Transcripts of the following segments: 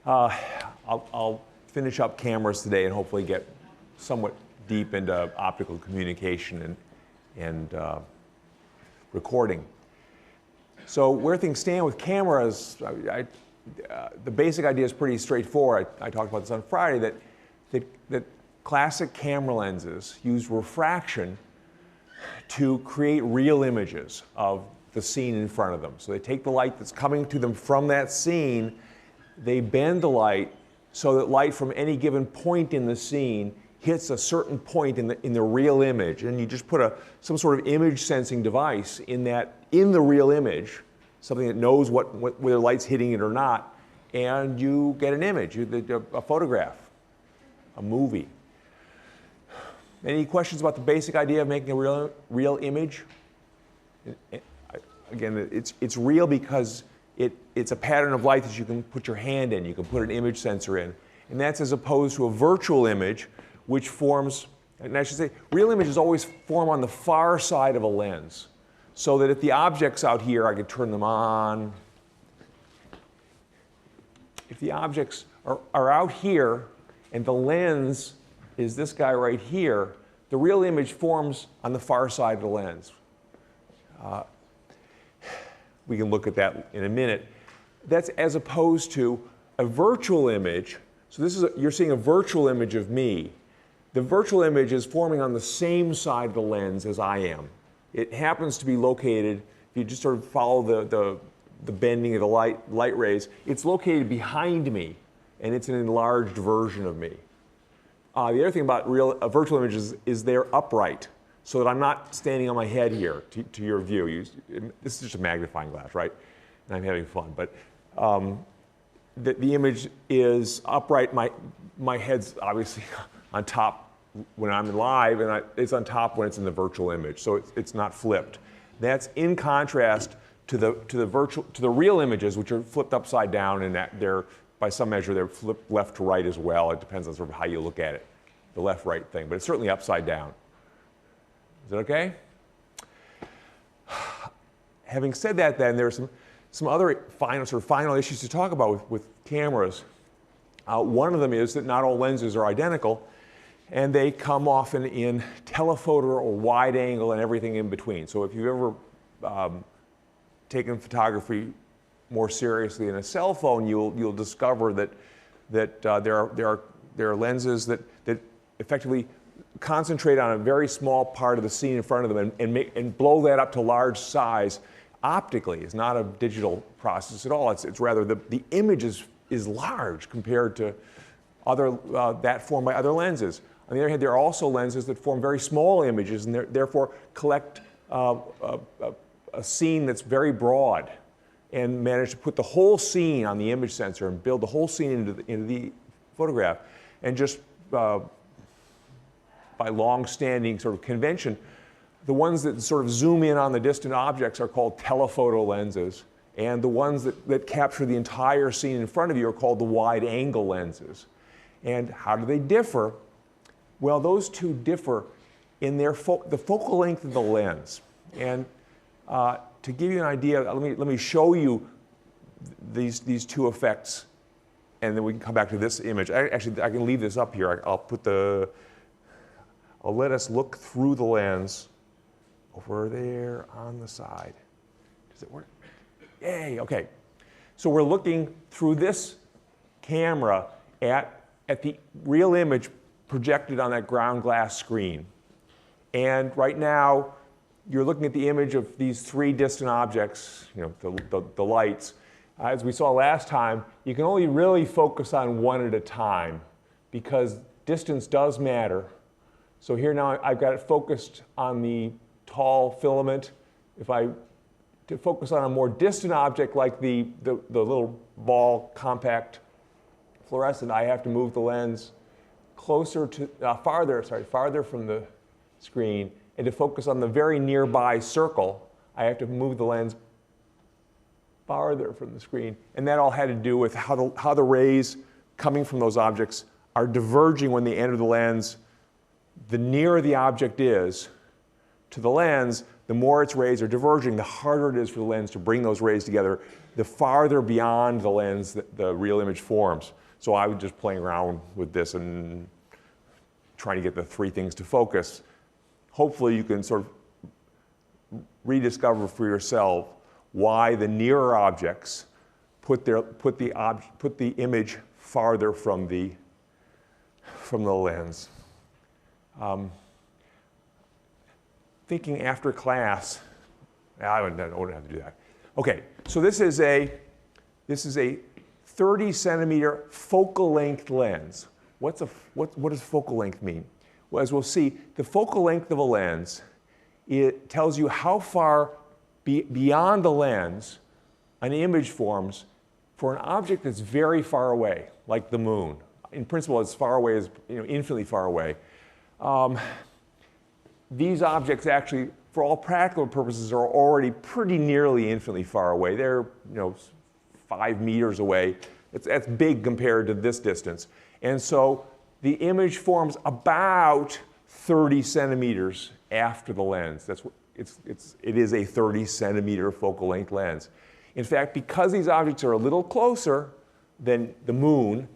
I'll finish up cameras today and hopefully get somewhat deep into optical communication and recording. So where things stand with cameras, the basic idea is pretty straightforward. I talked about this on Friday, that classic camera lenses use refraction to create real images of the scene in front of them. So they take the light that's coming to them from that scene, they bend the light so that light from any given point in the scene hits a certain point in the real image, and you just put some sort of image sensing device in the real image, something that knows whether light's hitting it or not, and you get an image, a photograph, a movie. Any questions about the basic idea of making a real image? Again, it's real because it's a pattern of light that you can put your hand in, you can put an image sensor in, and that's as opposed to a virtual image, which forms, and I should say, real images always form on the far side of a lens, so that if the object's out here, I could turn them on. If the objects are out here and the lens is this guy right here, the real image forms on the far side of the lens. We can look at that in a minute. That's as opposed to a virtual image. So you're seeing a virtual image of me. The virtual image is forming on the same side of the lens as I am. It happens to be located, if you just sort of follow the bending of the light rays, it's located behind me, and it's an enlarged version of me. The other thing about virtual images is they're upright, so that I'm not standing on my head here to your view. This is just a magnifying glass, right? And I'm having fun, but the image is upright. My head's obviously on top when I'm live, and it's on top when it's in the virtual image, so it's not flipped. That's in contrast to the real images, which are flipped upside down, and that by some measure they're flipped left to right as well. It depends on sort of how you look at it, the left-right thing, but it's certainly upside down. Is that okay? Having said that, then there are some other final issues to talk about with cameras. One of them is that not all lenses are identical, and they come often in telephoto or wide angle and everything in between. So if you've ever taken photography more seriously in a cell phone, you'll discover that there are lenses that effectively concentrate on a very small part of the scene in front of them and blow that up to large size optically. It's not a digital process at all. It's rather the image is large compared to that formed by other lenses. On the other hand, there are also lenses that form very small images and therefore collect a scene that's very broad and manage to put the whole scene on the image sensor and build the whole scene into the photograph. And just by long-standing sort of convention, the ones that sort of zoom in on the distant objects are called telephoto lenses, and the ones that capture the entire scene in front of you are called the wide-angle lenses. And how do they differ? Well, those two differ in the focal length of the lens. And to give you an idea, let me show you these two effects, and then we can come back to this image. Actually, I can leave this up here. I'll let us look through the lens over there on the side. Does it work? Yay, okay. So we're looking through this camera at the real image projected on that ground glass screen. And right now, you're looking at the image of these three distant objects, the lights. As we saw last time, you can only really focus on one at a time because distance does matter. So here now I've got it focused on the tall filament. To focus on a more distant object like the little ball compact fluorescent, I have to move the lens farther from the screen. And to focus on the very nearby circle, I have to move the lens farther from the screen. And that all had to do with how the rays coming from those objects are diverging when they enter the lens. The nearer the object is to the lens, the more its rays are diverging, the harder it is for the lens to bring those rays together the farther beyond the lens that the real image forms. So I was just playing around with this and trying to get the three things to focus. Hopefully you can sort of rediscover for yourself why the nearer objects put the image farther from the lens. Thinking after class, I don't have to do that. Okay, so this is a 30 centimeter focal length lens. What does focal length mean? Well, as we'll see, the focal length of a lens, it tells you how far beyond the lens an image forms for an object that's very far away, like the moon. In principle, as far away as, infinitely far away. These objects actually, for all practical purposes, are already pretty nearly infinitely far away. They're 5 meters away. That's big compared to this distance. And so the image forms about 30 centimeters after the lens. It is a 30 centimeter focal length lens. In fact, because these objects are a little closer than the moon,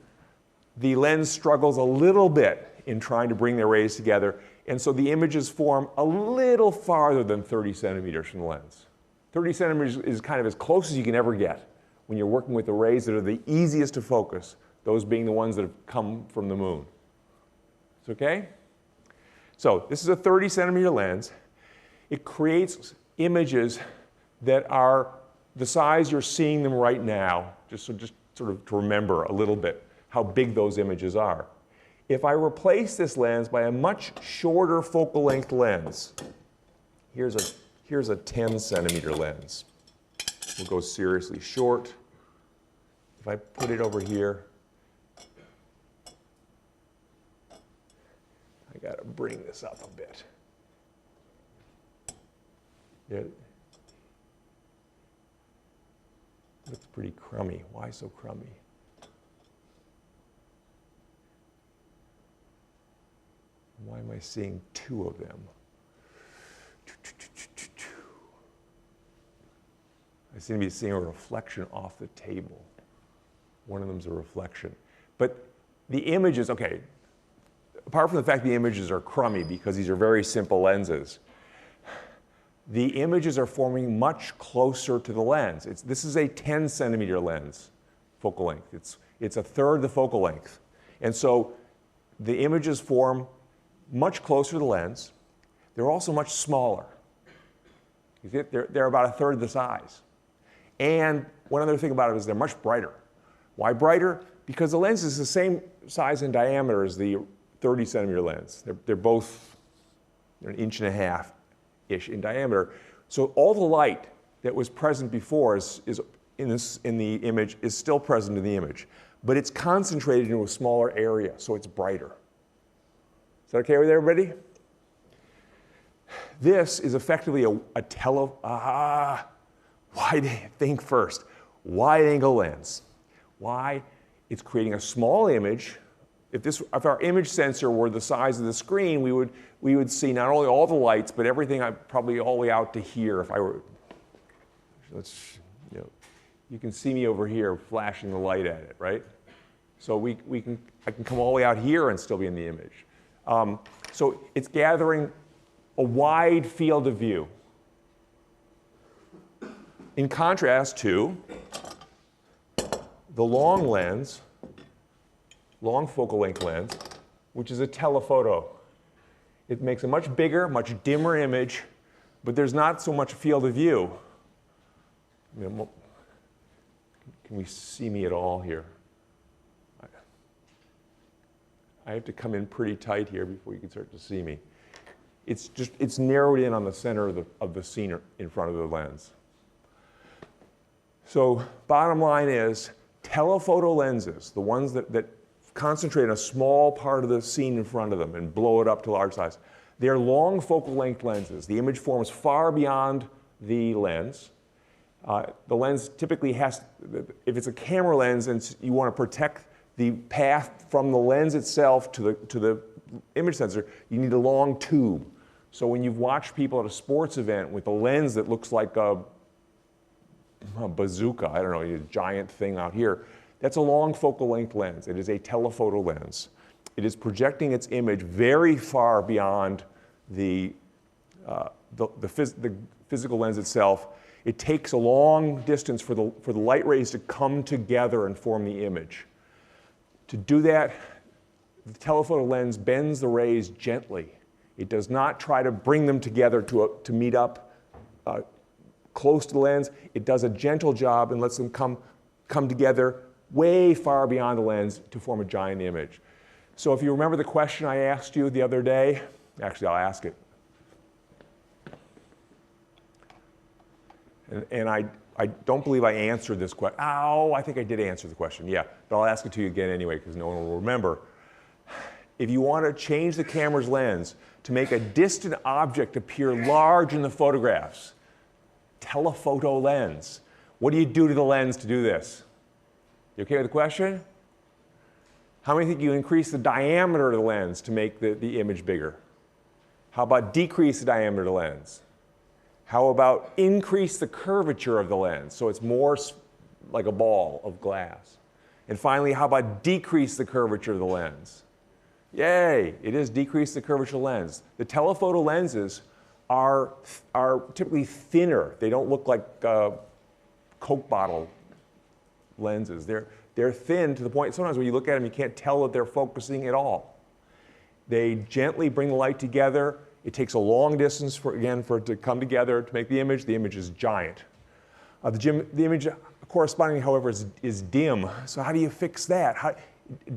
the lens struggles a little bit in trying to bring their rays together. And so the images form a little farther than 30 centimeters from the lens. 30 centimeters is kind of as close as you can ever get when you're working with the rays that are the easiest to focus, those being the ones that have come from the moon. It's okay? So this is a 30 centimeter lens. It creates images that are the size you're seeing them right now, just sort of to remember a little bit how big those images are. If I replace this lens by a much shorter focal length lens, here's a 10 centimeter lens. We'll go seriously short. If I put it over here, I got to bring this up a bit. It looks pretty crummy. Why so crummy? Why am I seeing two of them? I seem to be seeing a reflection off the table. One of them's a reflection. But the images, okay, apart from the fact the images are crummy because these are very simple lenses, the images are forming much closer to the lens. This is a 10 centimeter lens, focal length. It's a third the focal length. And so the images form much closer to the lens. They're also much smaller. They're about a third the size. And one other thing about it is they're much brighter. Why brighter? Because the lens is the same size and diameter as the 30 centimeter lens. They're both an inch and a half-ish in diameter. So all the light that was present before is in the image is still present in the image. But it's concentrated into a smaller area, so it's brighter. Is that okay with everybody? This is effectively think first. Wide-angle lens. Why? It's creating a small image. If our image sensor were the size of the screen, we would see not only all the lights, but everything probably all the way out to here. If I were, you can see me over here flashing the light at it, right? So I can come all the way out here and still be in the image. So it's gathering a wide field of view. In contrast to the long lens, long focal length lens, which is a telephoto. It makes a much bigger, much dimmer image, but there's not so much field of view. Can we see me at all here? I have to come in pretty tight here before you can start to see me. It's narrowed in on the center of the scene in front of the lens. So bottom line is, telephoto lenses, the ones that concentrate on a small part of the scene in front of them and blow it up to large size, they're long focal length lenses. The image forms far beyond the lens. The lens typically has, if it's a camera lens and you want to protect the path from the lens itself to the image sensor, you need a long tube. So when you've watched people at a sports event with a lens that looks like a bazooka, I don't know, a giant thing out here. That's a long focal length lens. It is a telephoto lens. It is projecting its image very far beyond the physical lens itself. It takes a long distance for the light rays to come together and form the image. To do that, the telephoto lens bends the rays gently. It does not try to bring them together to meet up close to the lens. It does a gentle job and lets them come together way far beyond the lens to form a giant image. So if you remember the question I asked you the other day, actually I'll ask it. And I don't believe I answered this question. Oh, I think I did answer the question, yeah. But I'll ask it to you again anyway because no one will remember. If you want to change the camera's lens to make a distant object appear large in the photographs, telephoto lens, what do you do to the lens to do this? You okay with the question? How many think you increase the diameter of the lens to make the image bigger? How about decrease the diameter of the lens? How about increase the curvature of the lens so it's more like a ball of glass? And finally, how about decrease the curvature of the lens? Yay, it is decrease the curvature of the lens. The telephoto lenses are typically thinner. They don't look like Coke bottle lenses. They're thin to the point sometimes when you look at them you can't tell that they're focusing at all. They gently bring the light together. It takes a long distance for it to come together to make the image. The image is giant. The image corresponding, however, is dim. So how do you fix that?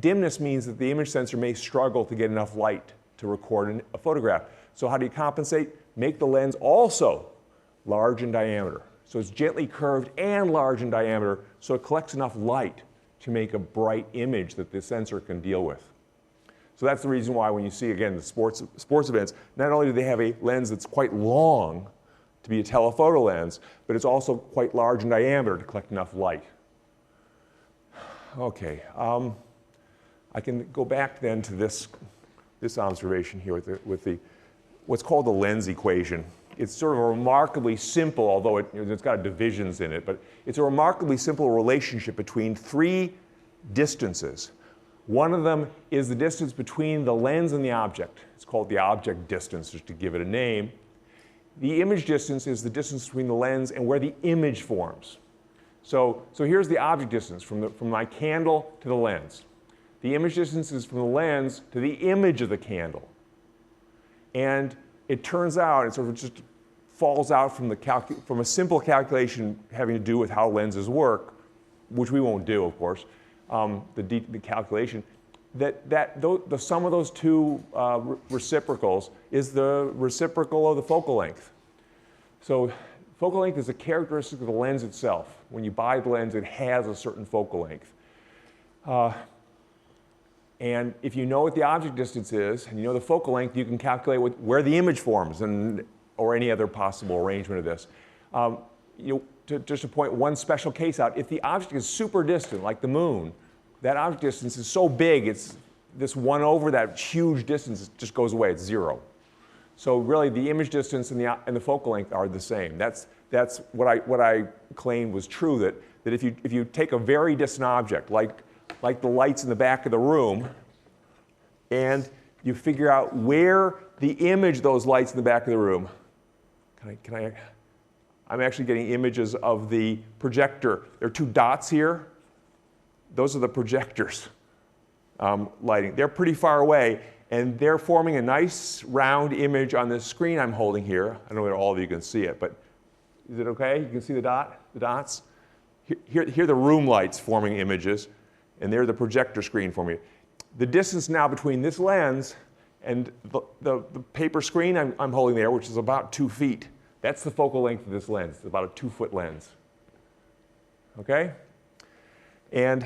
Dimness means that the image sensor may struggle to get enough light to record a photograph. So how do you compensate? Make the lens also large in diameter. So it's gently curved and large in diameter so it collects enough light to make a bright image that the sensor can deal with. So that's the reason why when you see, again, the sports events, not only do they have a lens that's quite long to be a telephoto lens, but it's also quite large in diameter to collect enough light. Okay, I can go back then to this observation here with what's called the lens equation. It's sort of a remarkably simple, although it's got divisions in it, but it's a remarkably simple relationship between three distances. One of them is the distance between the lens and the object. It's called the object distance, just to give it a name. The image distance is the distance between the lens and where the image forms. So here's the object distance from my candle to the lens. The image distance is from the lens to the image of the candle. And it turns out, it sort of just falls out from a simple calculation having to do with how lenses work, which we won't do, of course, the calculation, that the sum of those two reciprocals is the reciprocal of the focal length. So focal length is a characteristic of the lens itself. When you buy the lens, it has a certain focal length. And if you know what the object distance is, and you know the focal length, you can calculate where the image forms, or any other possible arrangement of this. Just to point one special case out, if the object is super distant, like the moon, that object distance is so big, it's this 1 over that huge distance just goes away, it's 0. So really, the image distance and the focal length are the same. That's what I claimed was true, that if you take a very distant object, like the lights in the back of the room, and you figure out where the image of those lights in the back of the room, I'm actually getting images of the projector. There are two dots here. Those are the projectors lighting. They're pretty far away, and they're forming a nice round image on this screen I'm holding here. I don't know whether all of you can see it, but is it okay? You can see the dots? Here are the room lights forming images, and they're the projector screen forming it. The distance now between this lens and the paper screen I'm holding there, which is about 2 feet, that's the focal length of this lens. It's about a 2-foot lens. Okay? And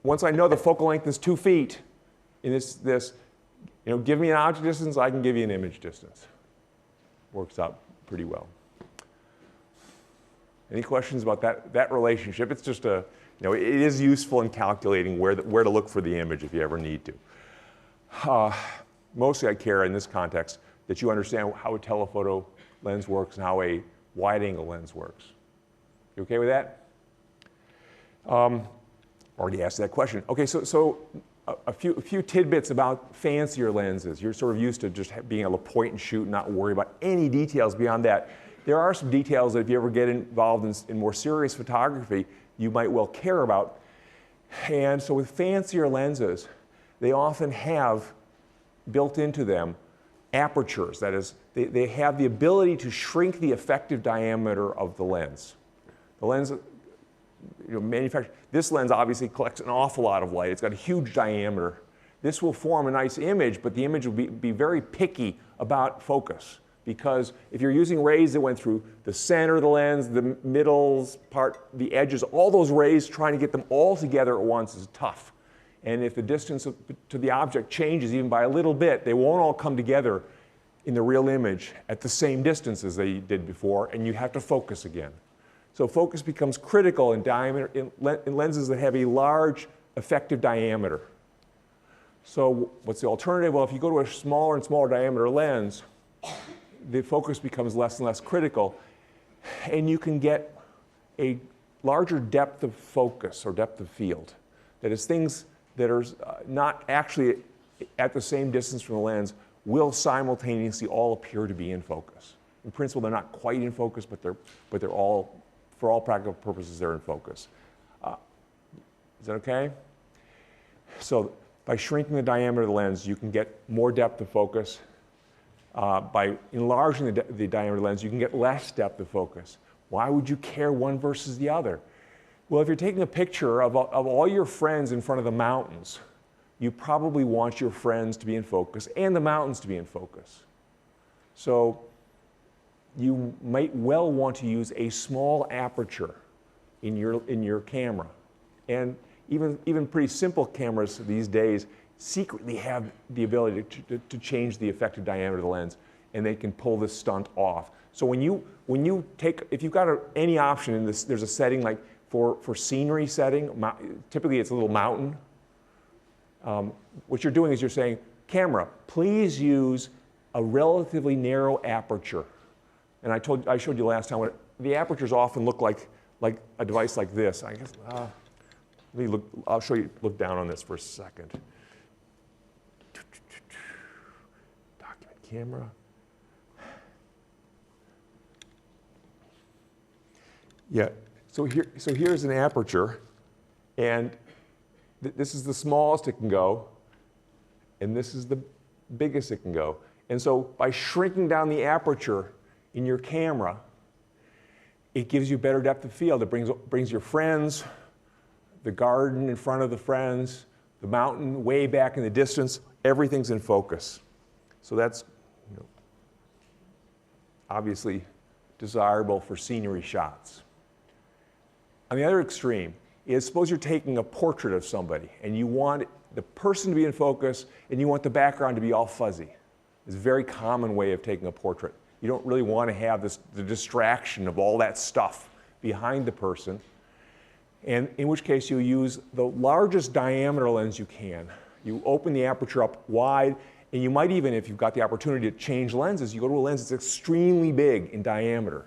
once I know the focal length is 2 feet, in give me an object distance, I can give you an image distance. Works out pretty well. Any questions about that relationship? It's just it is useful in calculating where to look for the image if you ever need to. Mostly I care in this context that you understand how a telephoto lens works and how a wide-angle lens works. You okay with that? Already asked that question. Okay, so a few tidbits about fancier lenses. You're sort of used to just being able to point and shoot and not worry about any details beyond that. There are some details that if you ever get involved in more serious photography, you might well care about. And so with fancier lenses, they often have built into them apertures. That is, they have the ability to shrink the effective diameter of the lens. The lens, this lens obviously collects an awful lot of light. It's got a huge diameter. This will form a nice image, but the image will be very picky about focus. Because if you're using rays that went through the center of the lens, the middles part, the edges, all those rays, trying to get them all together at once is tough. And if the distance to the object changes even by a little bit, they won't all come together in the real image at the same distance as they did before, and you have to focus again. So focus becomes critical in lenses that have a large effective diameter. So what's the alternative? Well, if you go to a smaller and smaller diameter lens, the focus becomes less and less critical, and you can get a larger depth of focus or depth of field. That is, things that are not actually at the same distance from the lens will simultaneously all appear to be in focus. In principle, they're not quite in focus, but they're all, for all practical purposes, they're in focus. Is that okay? So by shrinking the diameter of the lens, you can get more depth of focus. By enlarging the diameter of the lens, you can get less depth of focus. Why would you care one versus the other? Well, if you're taking a picture of all your friends in front of the mountains, you probably want your friends to be in focus and the mountains to be in focus. So you might well want to use a small aperture in your camera. And even pretty simple cameras these days secretly have the ability to change the effective diameter of the lens, and they can pull this stunt off. So when you take, if you've got any option in this, there's a setting like for scenery setting, typically it's a little mountain. What you're doing is you're saying, camera, please use a relatively narrow aperture. And I showed you last time, the apertures often look like a device like this. I guess, let me look, I'll show you, look down on this for a second. Document camera. Yeah, so here's an aperture, and this is the smallest it can go, and this is the biggest it can go. And so by shrinking down the aperture in your camera, it gives you better depth of field. It brings your friends, the garden in front of the friends, the mountain way back in the distance, everything's in focus. So that's obviously desirable for scenery shots. On the other extreme is, suppose you're taking a portrait of somebody and you want the person to be in focus and you want the background to be all fuzzy. It's a very common way of taking a portrait. You don't really want to have the distraction of all that stuff behind the person, and in which case you use the largest diameter lens you can. You open the aperture up wide, and you might even, if you've got the opportunity to change lenses, you go to a lens that's extremely big in diameter.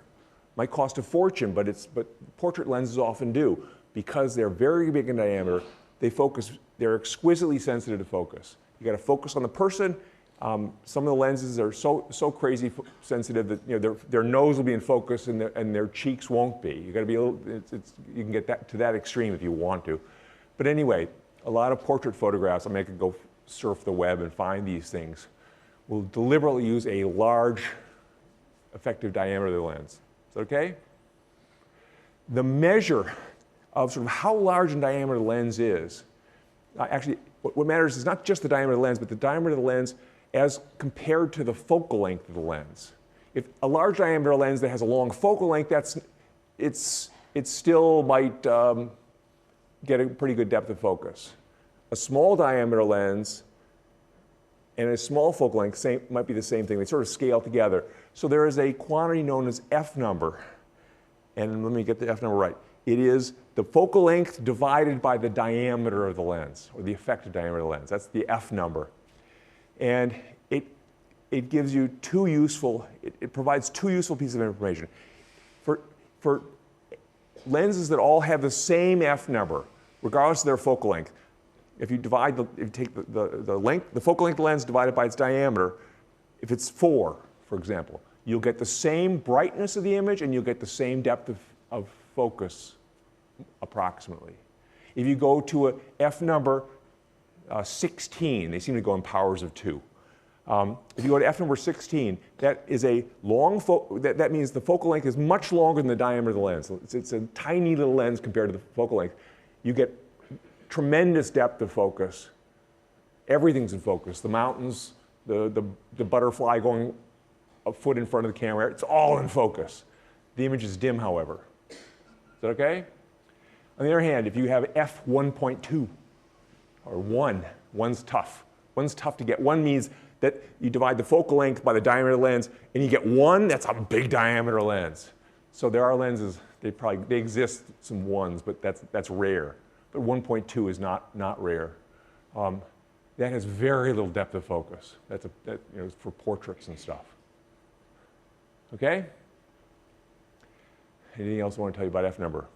Might cost a fortune, but portrait lenses often do. Because they're very big in diameter, they're exquisitely sensitive to focus. You got to focus on the person. Some of the lenses are so crazy sensitive that their nose will be in focus and their cheeks won't be. You got to be a little. You can get that to that extreme if you want to. But anyway, a lot of portrait photographs, I could go surf the web and find these things, will deliberately use a large effective diameter of the lens. Is that okay? The measure of sort of how large in diameter the lens is, actually, what matters is not just the diameter of the lens, but the diameter of the lens as compared to the focal length of the lens. If a large diameter lens that has a long focal length, it still might get a pretty good depth of focus. A small diameter lens and a small focal length might be the same thing. They sort of scale together. So there is a quantity known as F number. And let me get the F number right. It is the focal length divided by the diameter of the lens, or the effective diameter of the lens. That's the F number. And it gives you it provides two useful pieces of information. For lenses that all have the same f number, regardless of their focal length. If you take the length, the focal length of the lens divided by its diameter, if it's 4, for example, you'll get the same brightness of the image and you'll get the same depth of focus, approximately. If you go to a f number 16, they seem to go in powers of 2. If you go to f number 16, that is a long that means the focal length is much longer than the diameter of the lens. It's a tiny little lens compared to the focal length. You get tremendous depth of focus. Everything's in focus. The mountains, the butterfly going a foot in front of the camera, it's all in focus. The image is dim, however. Is that okay? On the other hand, if you have f1.2 or 1, 1's tough. 1's tough to get. 1 means that you divide the focal length by the diameter of the lens, and you get 1, that's a big diameter lens. So there are lenses, they exist, some 1s, but that's rare. But 1.2 is not rare. That has very little depth of focus. That's for portraits and stuff. Okay? Anything else I want to tell you about f number?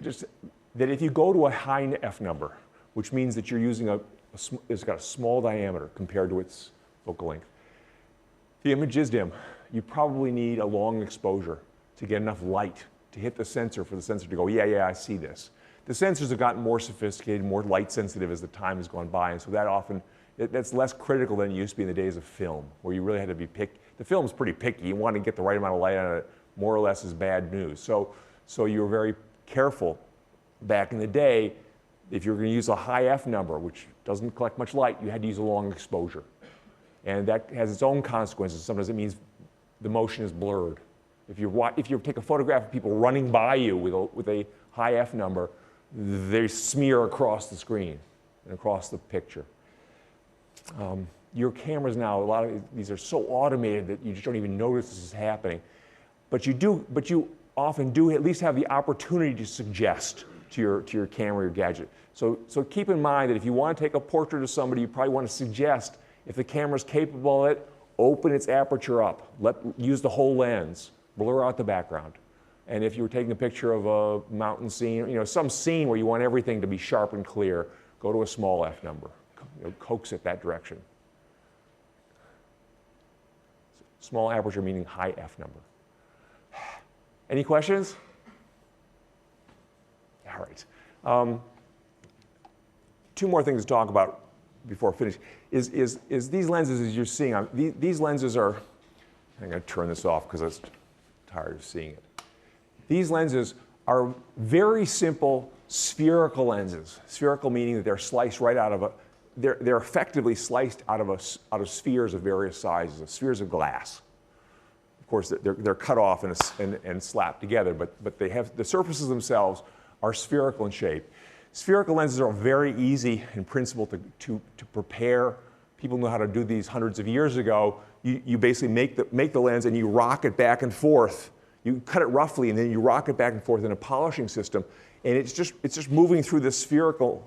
Just that if you go to a high f number, which means that you're using it's got a small diameter compared to its focal length. The image is dim. You probably need a long exposure to get enough light to hit the sensor for the sensor to go, yeah, I see this. The sensors have gotten more sophisticated, more light sensitive as the time has gone by, and so that's less critical than it used to be in the days of film, where you really had to be picky. The film's pretty picky. You want to get the right amount of light on it, more or less is bad news. So you were very careful back in the day. If you were going to use a high f number, which doesn't collect much light, you had to use a long exposure. And that has its own consequences. Sometimes it means the motion is blurred. If you take a photograph of people running by you with a high f number, they smear across the screen and across the picture. Your cameras now, a lot of these are so automated that you just don't even notice this is happening. But you often do at least have the opportunity to suggest to your camera or your gadget. So keep in mind that if you want to take a portrait of somebody, you probably want to suggest, if the camera's capable of it, open its aperture up. Use the whole lens. Blur out the background. And if you were taking a picture of a mountain scene, some scene where you want everything to be sharp and clear, go to a small f number. Coax it that direction. Small aperture meaning high f number. Any questions? All right. 2 more things to talk about before I finish. Is these lenses, as you're seeing, these lenses are, I'm going to turn this off because I was tired of seeing it. These lenses are very simple spherical lenses. Spherical meaning that they're sliced right out of they're effectively sliced out of spheres of various sizes, spheres of glass. Of course, they're cut off and slapped together, but they have, the surfaces themselves are spherical in shape. Spherical lenses are very easy in principle to prepare. People know how to do these hundreds of years ago. You basically make the lens and you rock it back and forth. You cut it roughly and then you rock it back and forth in a polishing system, and it's just moving through the spherical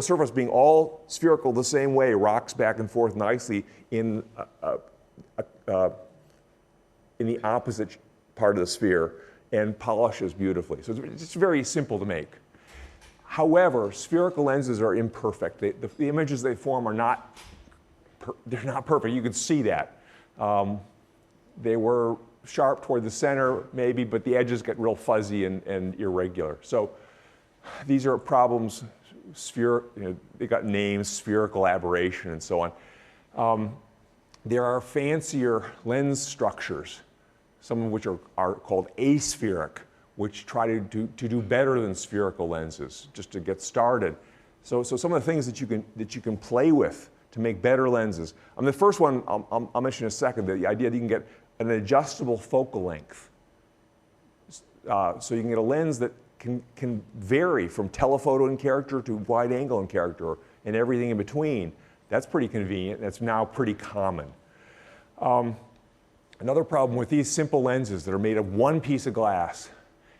surface being all spherical the same way, rocks back and forth nicely in the opposite part of the sphere and polishes beautifully. So it's very simple to make. However, spherical lenses are imperfect. The images they form are not perfect. You can see that. They were sharp toward the center, maybe, but the edges get real fuzzy and irregular. So these are problems. They got names, spherical aberration, and so on. There are fancier lens structures, some of which are called aspheric, which try to do better than spherical lenses, just to get started. So some of the things that you can play with to make better lenses. The first one I'll mention in a second. The idea that you can get an adjustable focal length, so you can get a lens that can vary from telephoto in character to wide angle in character and everything in between. That's pretty convenient. That's now pretty common. Another problem with these simple lenses that are made of one piece of glass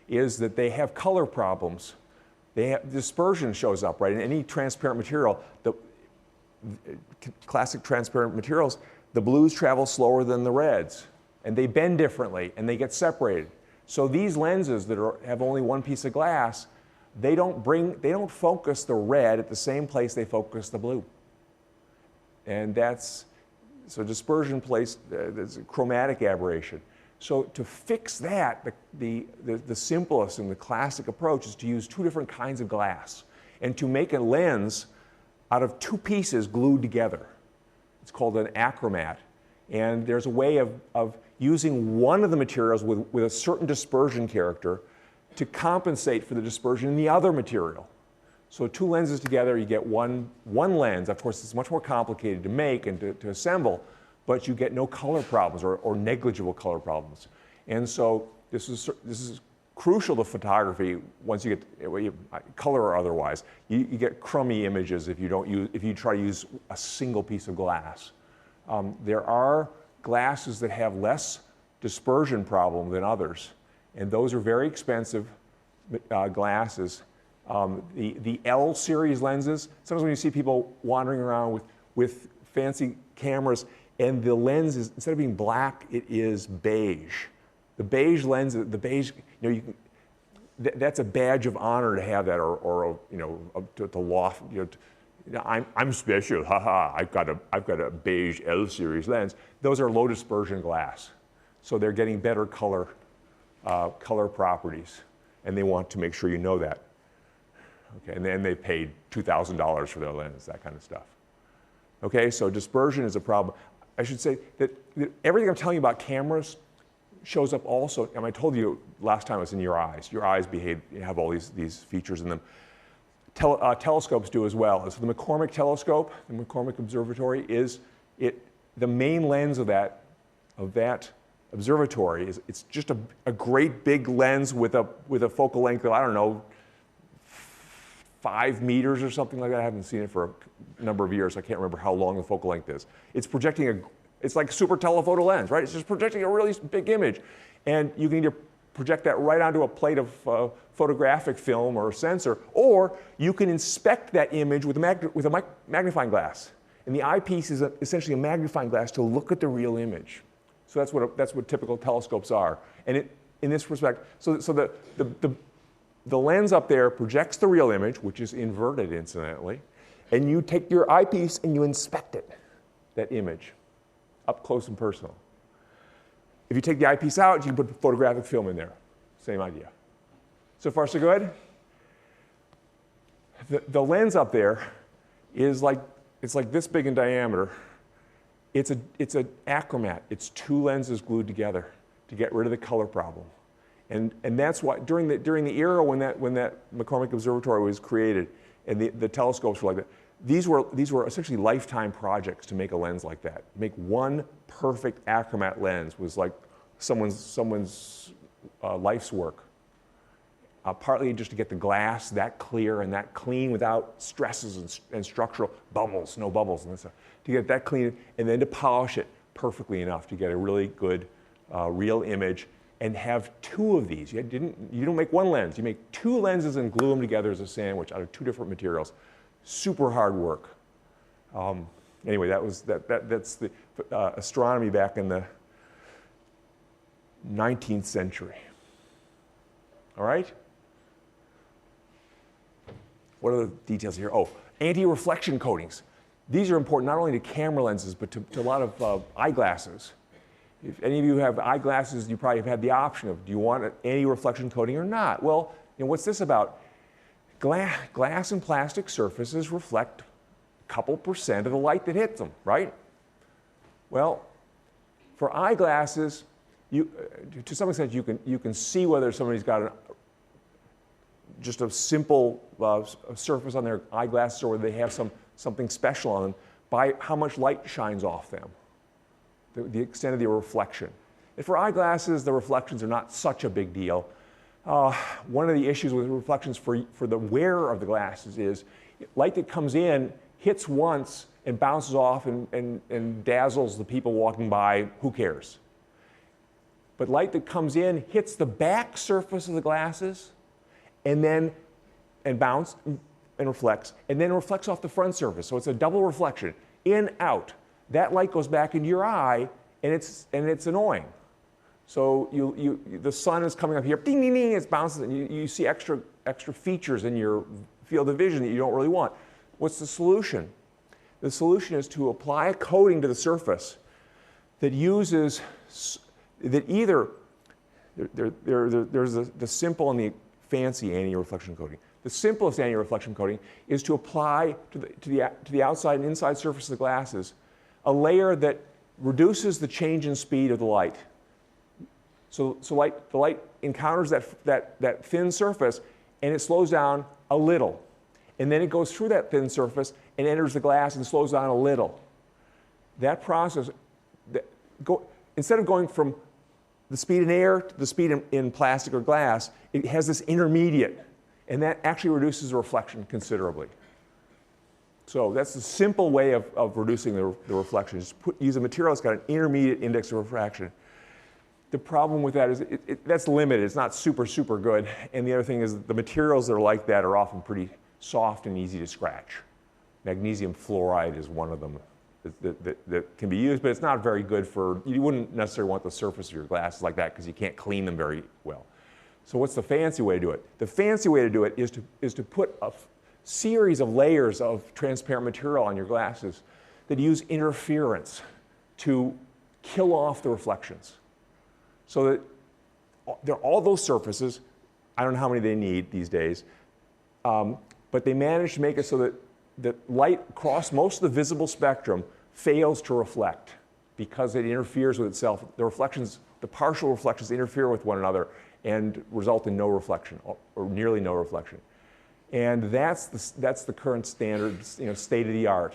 is that they have color problems. Dispersion shows up, right? In any transparent material, the classic transparent materials, the blues travel slower than the reds, and they bend differently, and they get separated. So these lenses that have only one piece of glass, they don't focus the red at the same place they focus the blue. And so dispersion place, there's a chromatic aberration. So to fix that, the simplest and the classic approach is to use two different kinds of glass and to make a lens out of two pieces glued together. It's called an achromat. And there's a way of using one of the materials with a certain dispersion character to compensate for the dispersion in the other material. So two lenses together, you get one lens. Of course, it's much more complicated to make and to assemble, but you get no color problems or negligible color problems. And so this is crucial to photography. Once you get color or otherwise, you get crummy images if you try to use a single piece of glass. There are glasses that have less dispersion problem than others, and those are very expensive glasses. The L series lenses, sometimes when you see people wandering around with fancy cameras and the lens is, instead of being black, it is beige. The beige lens, that's a badge of honor to have that, or to loft, I'm special, haha, I've got a beige L series lens. Those are low dispersion glass. So they're getting better color properties, and they want to make sure you know that. Okay, and then they paid $2,000 for their lens, that kind of stuff. Okay, so dispersion is a problem. I should say that everything I'm telling you about cameras shows up also, and I told you last time it's in your eyes. Your eyes have all these features in them. Telescopes do as well. So the McCormick telescope, the McCormick Observatory, the main lens of that observatory it's just a great big lens with a focal length of, I don't know, 5 meters or something like that. I haven't seen it for a number of years. I can't remember how long the focal length is. It's projecting it's like a super telephoto lens, right? It's just projecting a really big image. And you can either project that right onto a plate of photographic film or a sensor, or you can inspect that image with a magnifying glass. And the eyepiece is essentially a magnifying glass to look at the real image. So that's what typical telescopes are. And in this respect, so the lens up there projects the real image, which is inverted incidentally, and you take your eyepiece and you inspect it, that image, up close and personal. If you take the eyepiece out, you can put photographic film in there. Same idea. So far, so good? The lens up there is it's like this big in diameter. It's an achromat. It's two lenses glued together to get rid of the color problem. And that's why during the era when that McCormick Observatory was created and the telescopes were like that, these were essentially lifetime projects to make a lens like that. Make one perfect achromat lens was like someone's life's work. Partly just to get the glass that clear and that clean without stresses and structural bubbles, no bubbles and stuff. To get that clean and then to polish it perfectly enough to get a really good real image. And have two of these. You don't make one lens. You make two lenses and glue them together as a sandwich out of two different materials. Super hard work. Anyway, that's the astronomy back in the 19th century. All right? What are the details here? Oh, anti-reflection coatings. These are important not only to camera lenses, but to a lot of eyeglasses. If any of you have eyeglasses, you probably have had the option of, do you want an anti-reflection coating or not? Well, what's this about? Glass and plastic surfaces reflect a couple % of the light that hits them, right? Well, for eyeglasses, to some extent, you can see whether somebody's got just a simple surface on their eyeglasses or whether they have something special on them by how much light shines off them. The extent of the reflection. And for eyeglasses, the reflections are not such a big deal. One of the issues with reflections for the wearer of the glasses is light that comes in, hits once, and bounces off and dazzles the people walking by. Who cares? But light that comes in, hits the back surface of the glasses, and bounce and reflects, and then reflects off the front surface. So it's a double reflection, in, out. That light goes back into your eye, and it's annoying. So the sun is coming up here, ding, ding, ding, it's bouncing, and you see extra features in your field of vision that you don't really want. What's the solution? The solution is to apply a coating to the surface that uses, that either, there's the simple and the fancy anti-reflection coating. The simplest anti-reflection coating is to apply to the outside and inside surface of the glasses a layer that reduces the change in speed of the light. So the light encounters that thin surface and it slows down a little. And then it goes through that thin surface and enters the glass and slows down a little. That process, instead of going from the speed in air to the speed in plastic or glass, it has this intermediate, and that actually reduces the reflection considerably. So that's the simple way of reducing the reflection. Just use a material that's got an intermediate index of refraction. The problem with that is that's limited. It's not super, super good. And the other thing is the materials that are like that are often pretty soft and easy to scratch. Magnesium fluoride is one of them that can be used, but it's not very good for, you wouldn't necessarily want the surface of your glasses like that because you can't clean them very well. So what's the fancy way to do it? The fancy way to do it is to put a series of layers of transparent material on your glasses that use interference to kill off the reflections. So that all those surfaces, I don't know how many they need these days, but they manage to make it so that light across most of the visible spectrum fails to reflect because it interferes with itself. The reflections, the partial reflections interfere with one another and result in no reflection or nearly no reflection. And that's the current standard, state of the art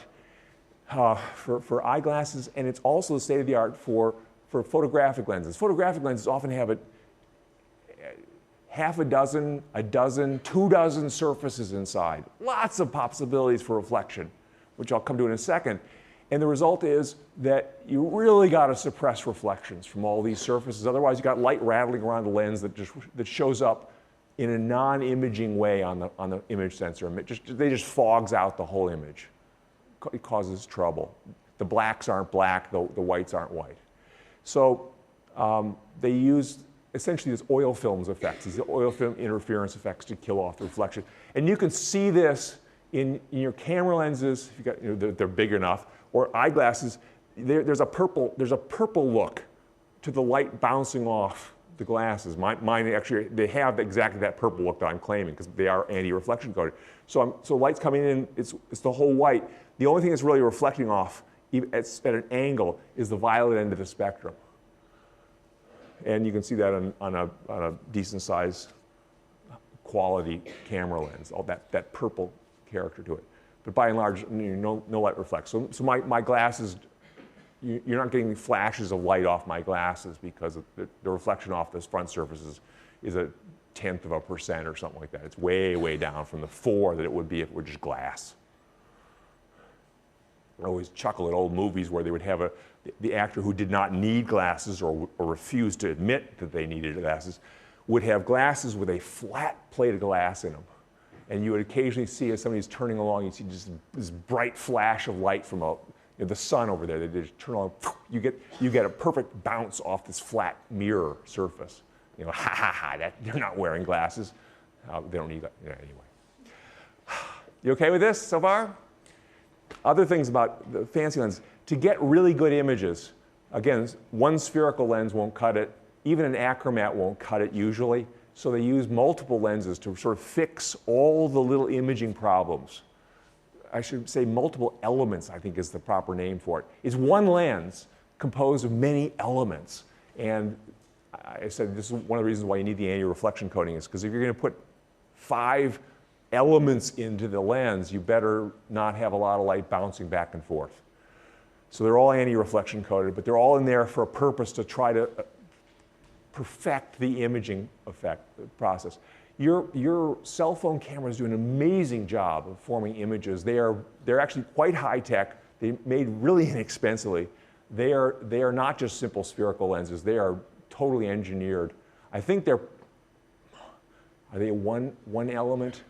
for eyeglasses, and it's also the state of the art for photographic lenses. Photographic lenses often have half a dozen, 24 surfaces inside. Lots of possibilities for reflection, which I'll come to in a second. And the result is that you really got to suppress reflections from all these surfaces. Otherwise, you got light rattling around the lens that shows up in a non-imaging way on the image sensor. They just fogs out the whole image. It causes trouble. The blacks aren't black, the whites aren't white. So they use essentially these oil films effects, these oil film interference effects to kill off the reflection. And you can see this in your camera lenses, if you got, they're big enough, or eyeglasses. There's a purple look to the light bouncing off the glasses. Mine actually, they have exactly that purple look that I'm claiming because they are anti-reflection coated. So light's coming in, it's the whole white. The only thing that's really reflecting off at an angle is the violet end of the spectrum. And you can see that on a decent size quality camera lens, all that purple character to it. But by and large, no light reflects. So my glasses, you're not getting flashes of light off my glasses because the reflection off this front surface is 0.1% or something like that. It's way, way down from the 4 that it would be if it were just glass. I always chuckle at old movies where they would have the actor who did not need glasses or refused to admit that they needed glasses would have glasses with a flat plate of glass in them. And you would occasionally see as somebody's turning along, you see just this bright flash of light from the sun over there. They just turn on, you get a perfect bounce off this flat mirror surface. They're not wearing glasses. They don't need that. Anyway. You okay with this so far? Other things about the fancy lens. To get really good images, again, one spherical lens won't cut it. Even an achromat won't cut it usually. So they use multiple lenses to sort of fix all the little imaging problems. I should say multiple elements, I think is the proper name for it. It's one lens composed of many elements. And I said this is one of the reasons why you need the anti-reflection coating is because if you're going to put 5 elements into the lens, you better not have a lot of light bouncing back and forth. So they're all anti-reflection coated, but they're all in there for a purpose to try to perfect the imaging process. Your cell phone cameras do an amazing job of forming images. They're actually quite high tech. They're made really inexpensively. They are not just simple spherical lenses. They are totally engineered. I think are they one element?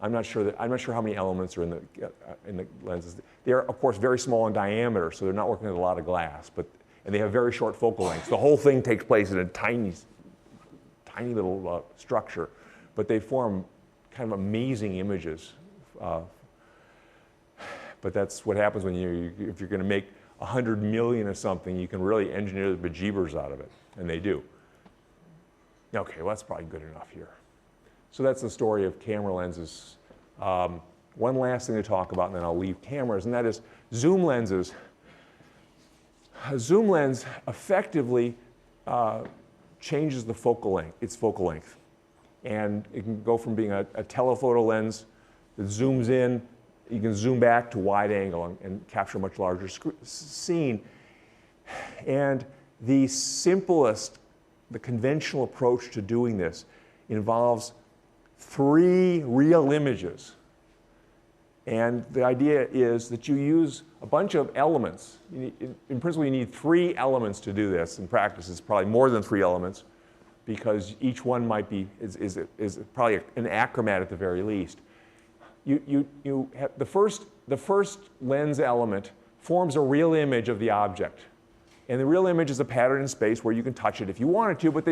I'm not sure how many elements are in the lenses. They're of course very small in diameter, so they're not working with a lot of glass. and they have very short focal lengths. The whole thing takes place in a tiny little structure, but they form kind of amazing images. But that's what happens when if you're going to make 100 million of something, you can really engineer the bejeebers out of it, and they do. Okay, well, that's probably good enough here. So that's the story of camera lenses. One last thing to talk about, and then I'll leave cameras, and that is zoom lenses. A zoom lens effectively changes the focal length, its focal length. And it can go from being a telephoto lens that zooms in, you can zoom back to wide angle and capture a much larger scene. And the simplest, the conventional approach to doing this involves 3 real images. And the idea is that you use a bunch of elements. In principle, you need 3 elements to do this. In practice, it's probably more than 3 elements, because each one might be is probably an achromat at the very least. You have the first lens element forms a real image of the object, and the real image is a pattern in space where you can touch it if you wanted to, but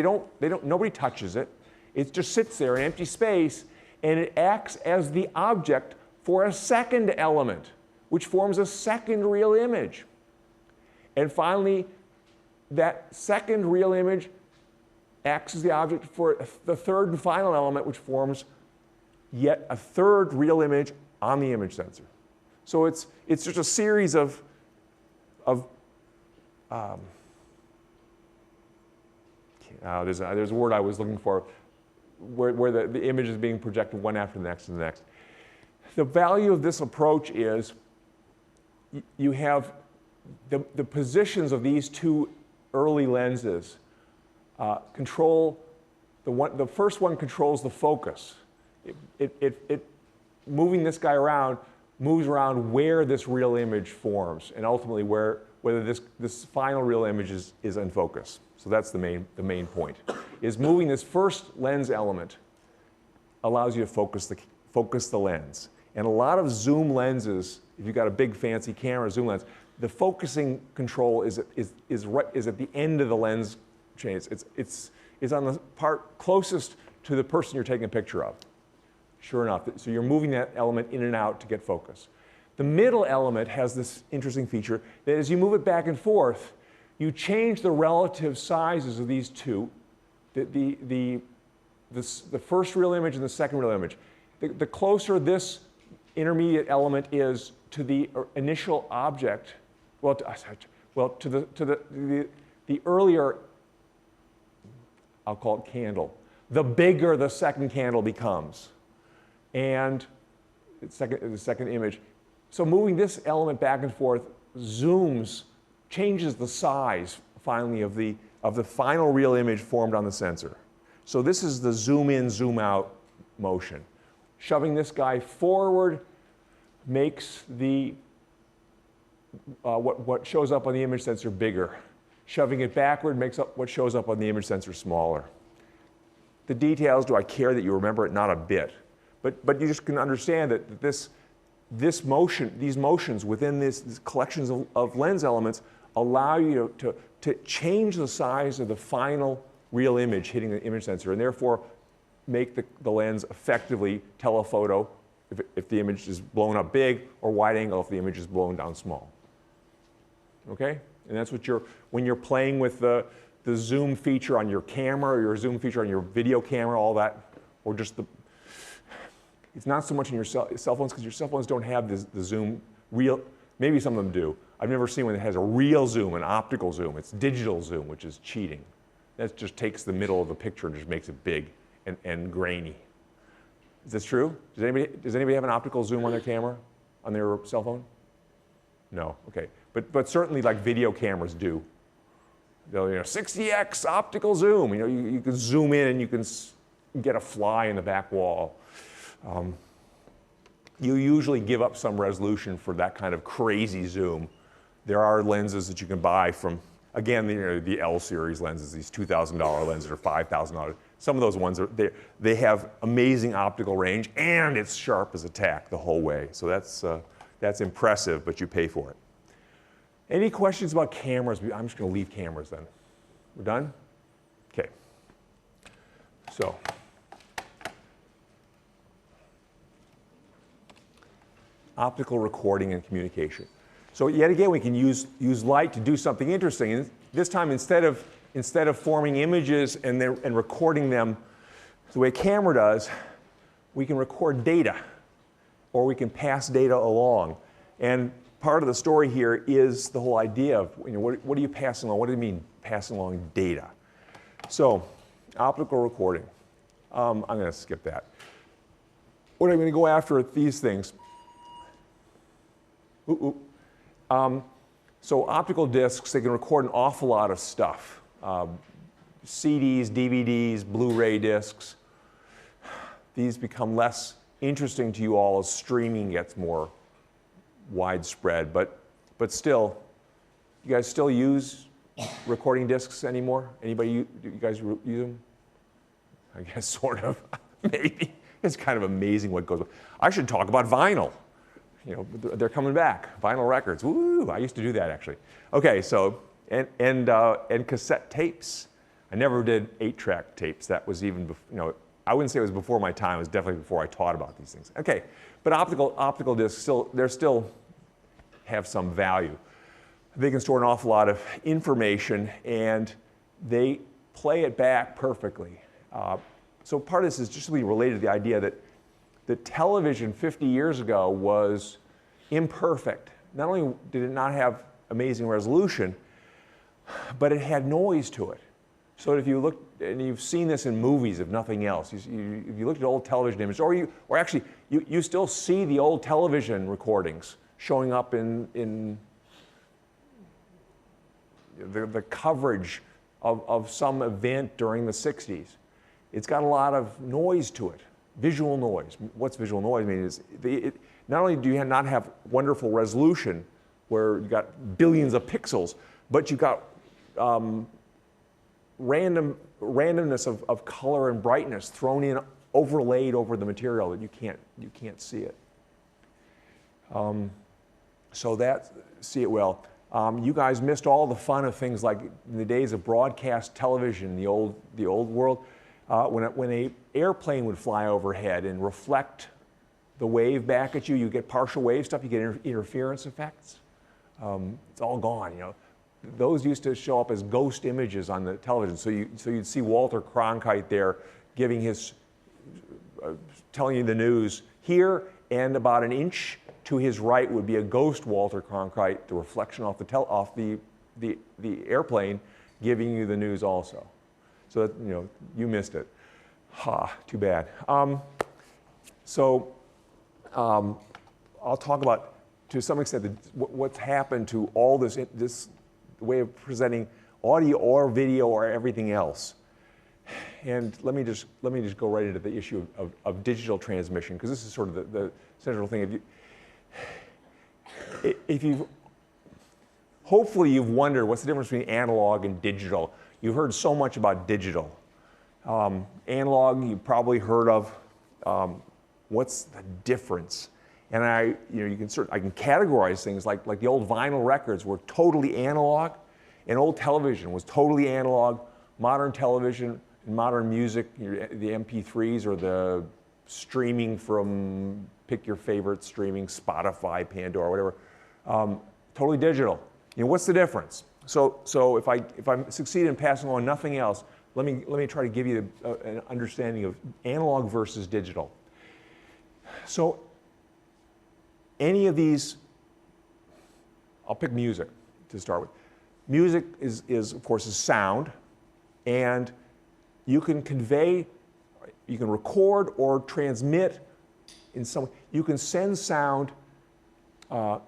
nobody touches it. It just sits there in empty space, and it acts as the object for a second element, which forms a second real image. And finally, that second real image acts as the object for the third and final element, which forms yet a third real image on the image sensor. So it's just a series of there's a word I was looking for, where the image is being projected one after the next and the next. The value of this approach is you have the positions of these 2 early lenses control, the first one controls the focus. Moving this guy around moves around where this real image forms, and ultimately whether this final real image is in focus. So that's the main point, is moving this first lens element allows you to focus the lens. And a lot of zoom lenses, if you've got a big fancy camera zoom lens, the focusing control is at the end of the lens chain. It's on the part closest to the person you're taking a picture of. Sure enough, so you're moving that element in and out to get focus. The middle element has this interesting feature that as you move it back and forth, you change the relative sizes of these 2, the first real image and the second real image. The closer this intermediate element is to the initial object, to the earlier, I'll call it candle, the bigger the second candle becomes. And the second image. So moving this element back and forth changes the size finally of the final real image formed on the sensor. So this is the zoom in, zoom out motion. Shoving this guy forward makes what shows up on the image sensor bigger. Shoving it backward makes what shows up on the image sensor smaller. The details, do I care that you remember it? Not a bit. But you just can understand that these motions within these collections of lens elements allow you to change the size of the final real image hitting the image sensor, and therefore make the lens effectively telephoto if the image is blown up big, or wide angle if the image is blown down small. Okay? And that's what when you're playing with the zoom feature on your camera, or your zoom feature on your video camera, all that, or just it's not so much in your cell phones, because your cell phones don't have the zoom real. Maybe some of them do. I've never seen one that has a real zoom, an optical zoom. It's digital zoom, which is cheating. That just takes the middle of the picture and just makes it big and grainy. Is this true? Does anybody have an optical zoom on their camera, on their cell phone? No. Okay. But certainly, like, video cameras do. They'll, 60x optical zoom. You can zoom in and you can get a fly in the back wall. You usually give up some resolution for that kind of crazy zoom. There are lenses that you can buy from, again, the L series lenses, these $2,000 lenses or $5,000. Some of those ones they have amazing optical range, and it's sharp as a tack the whole way. So that's impressive, but you pay for it. Any questions about cameras? I'm just going to leave cameras then. We're done? Okay. So, optical recording and communication. So yet again, we can use light to do something interesting. And this time, instead of forming images and recording them the way a camera does, we can record data, or we can pass data along. And part of the story here is the whole idea of, what are you passing along? What do you mean passing along data? So, optical recording. I'm going to skip that. What I'm going to go after are these things. So optical discs, they can record an awful lot of stuff. CDs, DVDs, Blu-ray discs. These become less interesting to you all as streaming gets more widespread, but still, you guys still use recording discs anymore? Anybody, you guys use them? I guess sort of, maybe. It's kind of amazing what goes on. I should talk about vinyl. They're coming back. Vinyl records. Woo! I used to do that actually. Okay, so and cassette tapes. I never did 8-track tapes. That was even I wouldn't say it was before my time. It was definitely before I taught about these things. Okay, but optical discs still have some value. They can store an awful lot of information, and they play it back perfectly. So part of this is just really related to the idea that the television 50 years ago was imperfect. Not only did it not have amazing resolution, but it had noise to it. So if you look, and you've seen this in movies if nothing else, if you look at old television images, or actually you still see the old television recordings showing up in the coverage of some event during the 60s. It's got a lot of noise to it. Visual noise. What's visual noise? I mean, not only do you not have wonderful resolution, where you've got billions of pixels, but you've got randomness of color and brightness thrown in, overlaid over the material that you can't see it. So see it well. You guys missed all the fun of things like in the days of broadcast television, the old world. When an airplane would fly overhead and reflect the wave back at you, you get partial wave stuff, you get interference effects. It's all gone, Those used to show up as ghost images on the television. So you'd see Walter Cronkite there giving telling you the news here, and about an inch to his right would be a ghost Walter Cronkite, the reflection off the airplane, giving you the news also. So that, you missed it. Too bad. I'll talk about, to some extent, what's happened to all this way of presenting audio or video or everything else. And let me just go right into the issue of digital transmission, because this is sort of the central thing. Hopefully you've wondered what's the difference between analog and digital. You've heard so much about digital. Analog, you've probably heard of. What's the difference? And I can categorize things like the old vinyl records were totally analog, and old television was totally analog. Modern television and modern music, the MP3s or the streaming from pick your favorite streaming, Spotify, Pandora, whatever, totally digital. What's the difference? So if I succeed in passing on nothing else, let me try to give you an understanding of analog versus digital. So any of these, I'll pick music to start with. Music is of course sound, and you can record or transmit in some. You can send sound to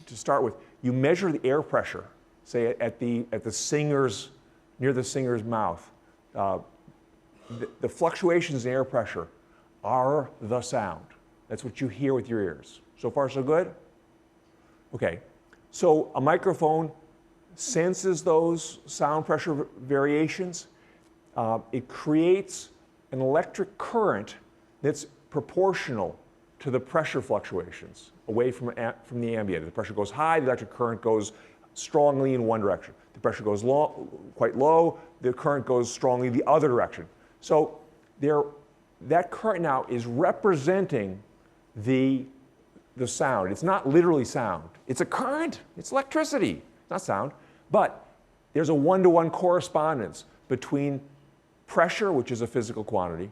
start with. You measure the air pressure, say at the singer's, near the singer's mouth. The fluctuations in air pressure are the sound. That's what you hear with your ears. So far, so good? Okay. So a microphone senses those sound pressure variations. It creates an electric current that's proportional to the pressure fluctuations, away from the ambient. If the pressure goes high, the electric current goes strongly in one direction. The pressure goes quite low, the current goes strongly the other direction. So that current now is representing the sound. It's not literally sound. It's a current. It's electricity. It's not sound. But there's a one-to-one correspondence between pressure, which is a physical quantity,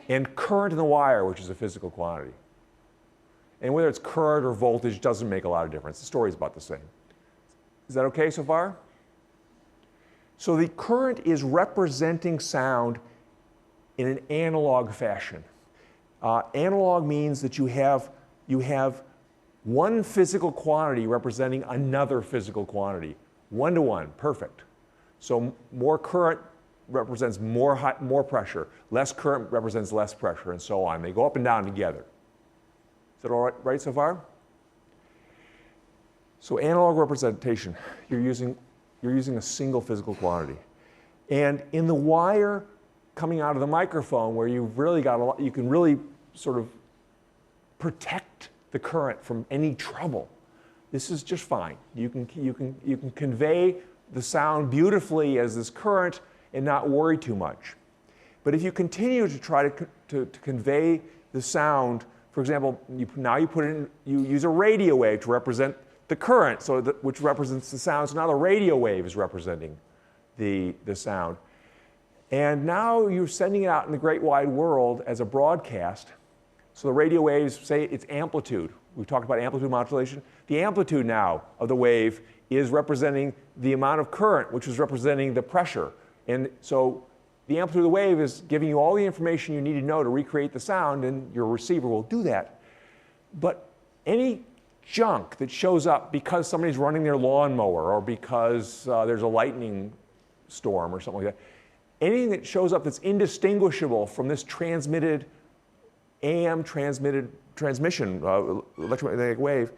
and current in the wire, which is a physical quantity. And whether it's current or voltage doesn't make a lot of difference. The story's about the same. Is that okay so far? So the current is representing sound in an analog fashion. Analog means that you have one physical quantity representing another physical quantity. One-to-one, perfect. So more current represents more pressure. Less current represents less pressure, and so on. They go up and down together. Is that all right so far? So analog representation, you're using a single physical quantity. And in the wire coming out of the microphone, where you've really got a lot, you can really sort of protect the current from any trouble. This is just fine. You can convey the sound beautifully as this current and not worry too much. But if you continue to try to convey the sound, for example, now you use a radio wave to represent the current, which represents the sound. So now the radio wave is representing the sound. And now you're sending it out in the great wide world as a broadcast. So the radio waves, say its amplitude. We've talked about amplitude modulation. The amplitude now of the wave is representing the amount of current, which is representing the pressure. And so the amplitude of the wave is giving you all the information you need to know to recreate the sound, and your receiver will do that. But any junk that shows up because somebody's running their lawnmower or because there's a lightning storm or something like that, anything that shows up that's indistinguishable from this transmitted transmission, electromagnetic wave,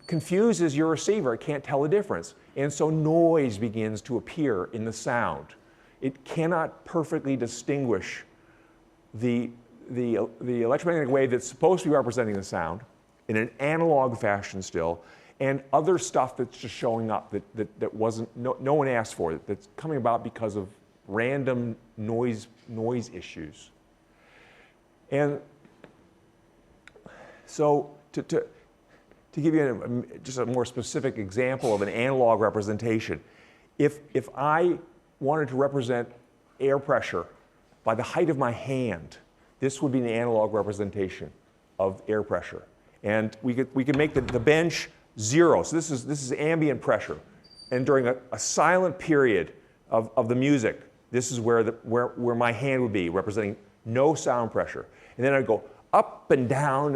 confuses your receiver. It can't tell the difference. And so noise begins to appear in the sound. It cannot perfectly distinguish the electromagnetic wave that's supposed to be representing the sound in an analog fashion still, and other stuff that's just showing up that wasn't, no one asked for it, that's coming about because of random noise issues. And so to give you just a more specific example of an analog representation, if I wanted to represent air pressure by the height of my hand, this would be an analog representation of air pressure. And we could make the bench 0. So this is ambient pressure. And during a silent period of the music, this is where my hand would be, representing no sound pressure. And then I'd go up and down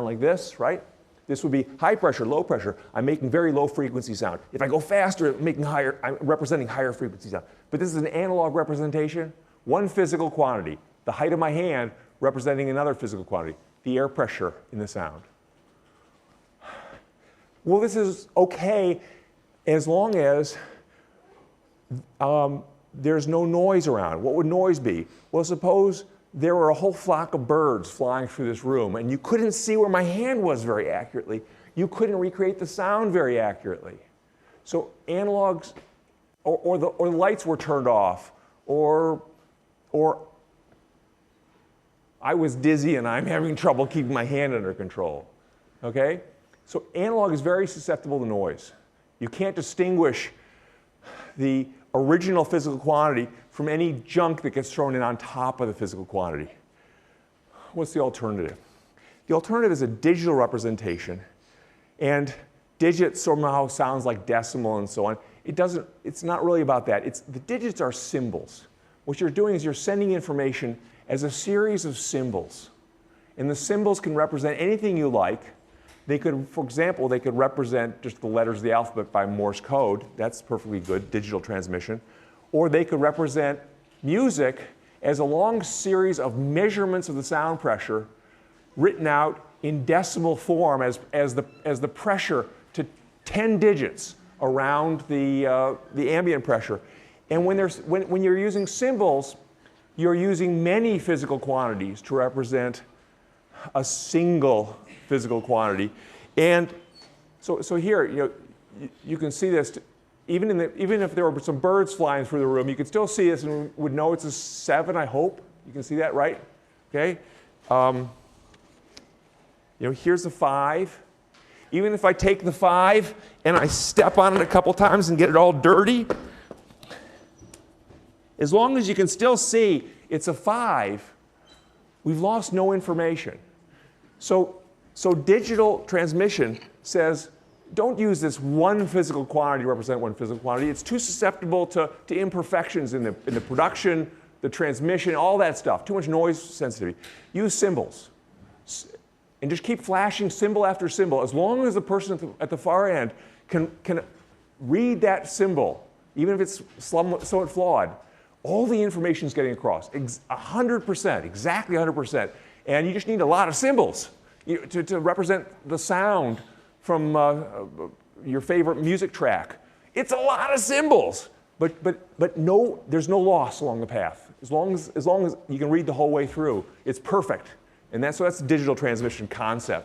like this, right? This would be high pressure, low pressure. I'm making very low frequency sound. If I go faster, I'm representing higher frequency sound. But this is an analog representation, one physical quantity, the height of my hand representing another physical quantity, the air pressure in the sound. Well, this is okay as long as there's no noise around. What would noise be? Well, suppose there were a whole flock of birds flying through this room, and you couldn't see where my hand was very accurately. You couldn't recreate the sound very accurately. So analogs, or the lights were turned off, or I was dizzy and I'm having trouble keeping my hand under control. Okay? So analog is very susceptible to noise. You can't distinguish the original physical quantity from any junk that gets thrown in on top of the physical quantity. What's the alternative? The alternative is a digital representation, and digit somehow sounds like decimal and so on. It's not really about that. The digits are symbols. What you're doing is you're sending information as a series of symbols, and the symbols can represent anything you like. They could, for example, they could represent just the letters of the alphabet by Morse code. That's perfectly good, digital transmission. Or they could represent music as a long series of measurements of the sound pressure written out in decimal form as the pressure to 10 digits around the ambient pressure. And when you're using symbols, you're using many physical quantities to represent a single physical quantity. And so here, you can see this. Even if there were some birds flying through the room, you could still see this and would know it's a 7, I hope. You can see that, right? Okay. Here's a 5. Even if I take the 5 and I step on it a couple times and get it all dirty, as long as you can still see it's a 5, we've lost no information. So digital transmission says, don't use this one physical quantity to represent one physical quantity. It's too susceptible to imperfections in the production, the transmission, all that stuff. Too much noise sensitivity. Use symbols. And just keep flashing symbol after symbol. As long as the person at the far end can read that symbol, even if it's somewhat flawed, all the information is getting across. 100%, exactly 100%. And you just need a lot of symbols to represent the sound from your favorite music track. It's a lot of symbols, but no, there's no loss along the path. As long as you can read the whole way through, it's perfect. And that's the digital transmission concept.